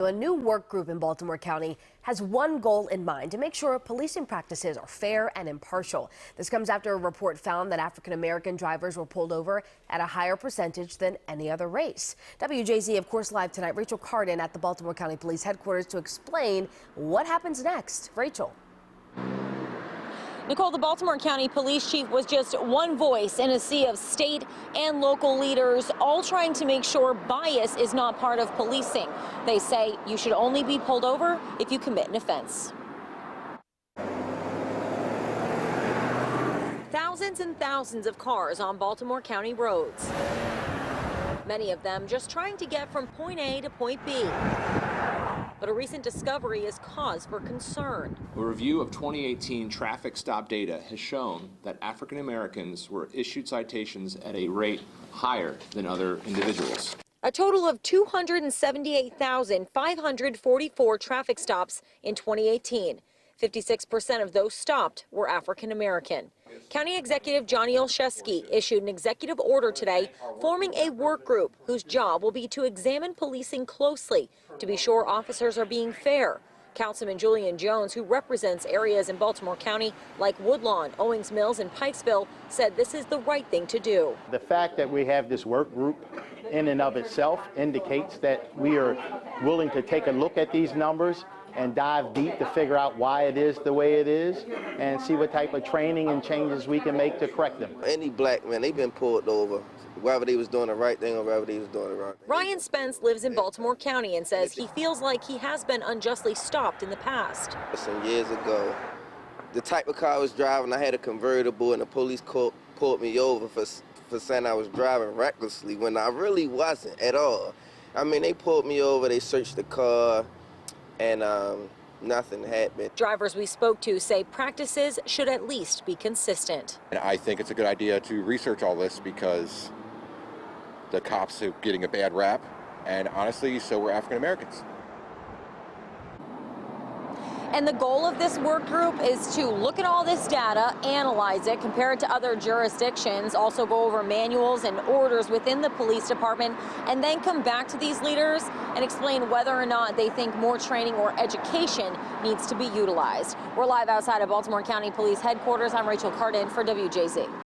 A new work group in Baltimore County has one goal in mind: to make sure policing practices are fair and impartial. This comes after a report found that African American drivers were pulled over at a higher percentage than any other race. WJZ, of course, live tonight. Rachel Cardin at the Baltimore County Police Headquarters to explain what happens next. Rachel. Nicole, the Baltimore County Police Chief was just one voice in a sea of state and local leaders, all trying to make sure bias is not part of policing. They say you should only be pulled over if you commit an offense. Thousands and thousands of cars on Baltimore County roads. Many of them just trying to get from point A to point B. But a recent discovery is cause for concern. A review of 2018 traffic stop data has shown that African Americans were issued citations at a rate higher than other individuals. A total of 278,544 traffic stops in 2018. 56% of those stopped were African American. County Executive Johnny Olszewski issued an executive order today forming a work group whose job will be to examine policing closely to be sure officers are being fair. Councilman Julian Jones, who represents areas in Baltimore County like Woodlawn, Owings Mills, and Pikesville, said this is the right thing to do. The fact that we have this work group in and of itself indicates that we are willing to take a look at these numbers and dive deep to figure out why it is the way it is and see what type of training and changes we can make to correct them. Any black man, they've been pulled over, whether they was doing the right thing or whether they was doing the wrong thing. Ryan Spence lives in Baltimore County and says he feels like he has been unjustly stopped in the past. Some years ago, the type of car I was driving, I had a convertible, and the police pulled me over for saying I was driving recklessly when I really wasn't at all. I mean, they pulled me over, they searched the car, and nothing happened. Drivers we spoke to say practices should at least be consistent. And I think it's a good idea to research all this because the cops are getting a bad rap, and honestly, so we're African Americans. And the goal of this work group is to look at all this data, analyze it, compare it to other jurisdictions, also go over manuals and orders within the police department, and then come back to these leaders and explain whether or not they think more training or education needs to be utilized. We're live outside of Baltimore County Police Headquarters. I'm Rachel Cardin for WJZ.